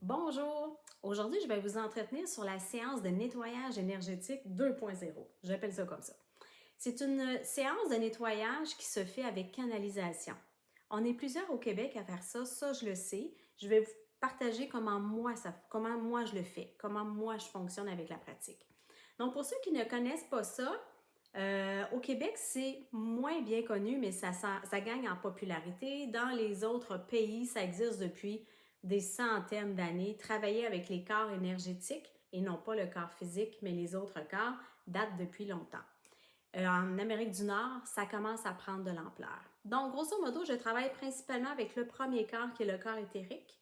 Bonjour! Aujourd'hui, je vais vous entretenir sur la séance de nettoyage énergétique 2.0. J'appelle ça comme ça. C'est une séance de nettoyage qui se fait avec canalisation. On est plusieurs au Québec à faire ça, ça je le sais. Je vais vous partager comment moi je le fais, comment moi je fonctionne avec la pratique. Donc pour ceux qui ne connaissent pas ça, au Québec, c'est moins bien connu, mais ça gagne en popularité. Dans les autres pays, ça existe depuis des centaines d'années. Travailler avec les corps énergétiques, et non pas le corps physique, mais les autres corps, date depuis longtemps. En Amérique du Nord, ça commence à prendre de l'ampleur. Donc, grosso modo, je travaille principalement avec le premier corps qui est le corps éthérique.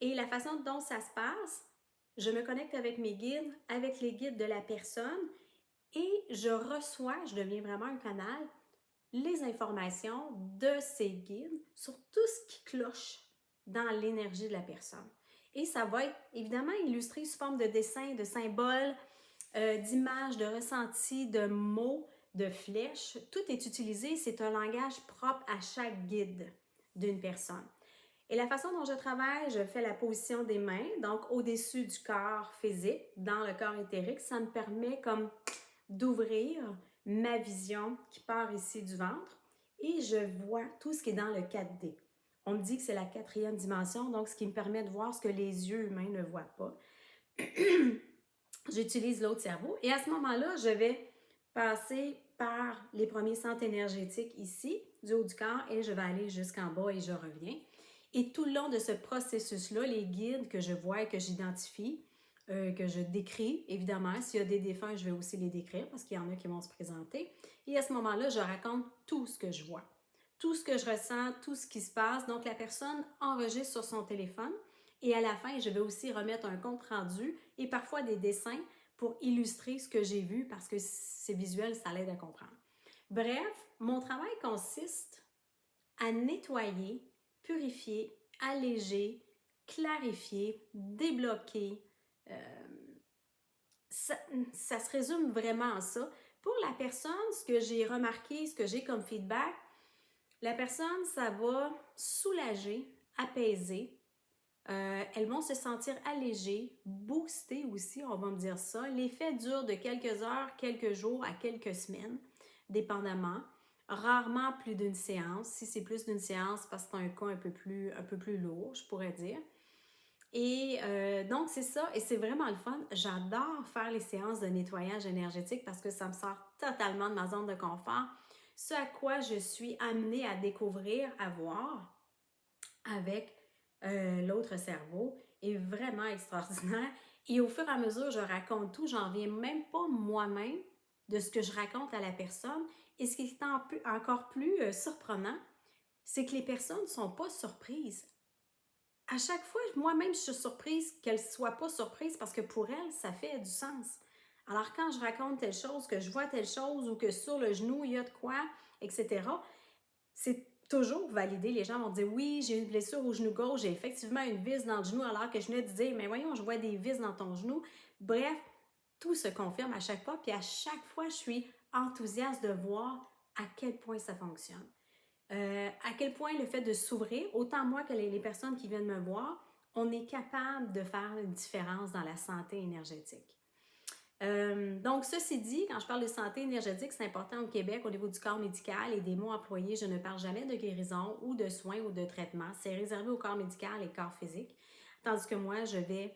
Et la façon dont ça se passe, je me connecte avec mes guides, avec les guides de la personne, et je deviens vraiment un canal, les informations de ces guides sur tout ce qui cloche dans l'énergie de la personne. Et ça va être évidemment illustré sous forme de dessins, de symboles, d'images, de ressentis, de mots, de flèches. Tout est utilisé, c'est un langage propre à chaque guide d'une personne. Et la façon dont je travaille, je fais la position des mains, donc au-dessus du corps physique, dans le corps éthérique. Ça me permet comme d'ouvrir ma vision qui part ici du ventre et je vois tout ce qui est dans le 4D. On me dit que c'est la quatrième dimension, donc ce qui me permet de voir ce que les yeux humains ne voient pas. J'utilise l'autre cerveau et à ce moment-là, je vais passer par les premiers centres énergétiques ici, du haut du corps, et je vais aller jusqu'en bas et je reviens. Et tout le long de ce processus-là, les guides que je vois et que j'identifie, que je décris, évidemment, s'il y a des défunts, je vais aussi les décrire parce qu'il y en a qui vont se présenter. Et à ce moment-là, je raconte tout ce que je vois, tout ce que je ressens, tout ce qui se passe. Donc, la personne enregistre sur son téléphone et à la fin, je vais aussi remettre un compte rendu et parfois des dessins pour illustrer ce que j'ai vu parce que c'est visuel, ça l'aide à comprendre. Bref, mon travail consiste à nettoyer, purifier, alléger, clarifier, débloquer. Ça se résume vraiment à ça. Pour la personne, ce que j'ai remarqué, ce que j'ai comme feedback, la personne, ça va soulager, apaiser. Elles vont se sentir allégées, boostées aussi, on va me dire ça. L'effet dure de quelques heures, quelques jours à quelques semaines, dépendamment. Rarement plus d'une séance. Si c'est plus d'une séance, parce que c'est un cas un peu plus lourd, je pourrais dire. Et donc, c'est ça. Et c'est vraiment le fun. J'adore faire les séances de nettoyage énergétique parce que ça me sort totalement de ma zone de confort. Ce à quoi je suis amenée à découvrir, à voir avec l'autre cerveau est vraiment extraordinaire. Et au fur et à mesure, je raconte tout. J'en viens même pas moi-même de ce que je raconte à la personne. Et ce qui est encore plus surprenant, c'est que les personnes ne sont pas surprises. À chaque fois, moi-même, je suis surprise qu'elle ne soit pas surprise parce que pour elle, ça fait du sens. Alors, quand je raconte telle chose, que je vois telle chose ou que sur le genou, il y a de quoi, etc., c'est toujours validé. Les gens vont dire oui, j'ai une blessure au genou gauche, j'ai effectivement une vis dans le genou, alors que je venais de dire mais voyons, je vois des vis dans ton genou. Bref, tout se confirme à chaque fois, puis à chaque fois, je suis enthousiaste de voir à quel point ça fonctionne. À quel point le fait de s'ouvrir, autant moi que les personnes qui viennent me voir, on est capable de faire une différence dans la santé énergétique. Donc, ceci dit, quand je parle de santé énergétique, c'est important au Québec au niveau du corps médical et des mots employés. Je ne parle jamais de guérison ou de soins ou de traitement. C'est réservé au corps médical et au corps physique. Tandis que moi, je vais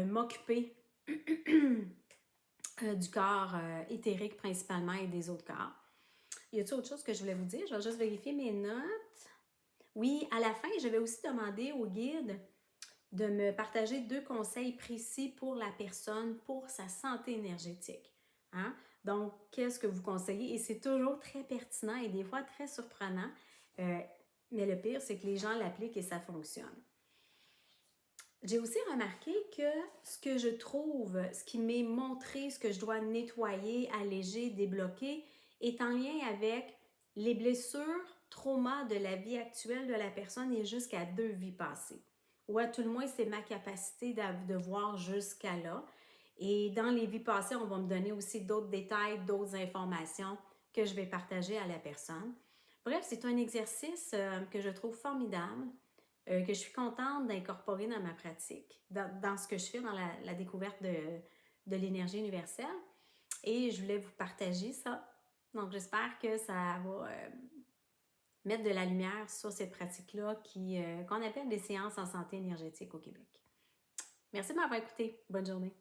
m'occuper du corps éthérique principalement et des autres corps. Y a-t-il autre chose que je voulais vous dire? Je vais juste vérifier mes notes. Oui, à la fin, je vais aussi demander au guide de me partager 2 conseils précis pour la personne, pour sa santé énergétique. Hein? Donc, qu'est-ce que vous conseillez? Et c'est toujours très pertinent et des fois très surprenant. Mais le pire, c'est que les gens l'appliquent et ça fonctionne. J'ai aussi remarqué que ce que je trouve, ce qui m'est montré, ce que je dois nettoyer, alléger, débloquer, est en lien avec les blessures, traumas de la vie actuelle de la personne et jusqu'à 2 vies passées. Ou à tout le moins, c'est ma capacité de voir jusqu'à là. Et dans les vies passées, on va me donner aussi d'autres détails, d'autres informations que je vais partager à la personne. Bref, c'est un exercice que je trouve formidable. que je suis contente d'incorporer dans ma pratique, dans ce que je fais, dans la découverte de l'énergie universelle. Et je voulais vous partager ça. Donc, j'espère que ça va mettre de la lumière sur cette pratique-là qu'on appelle des séances en santé énergétique au Québec. Merci de m'avoir écouté. Bonne journée.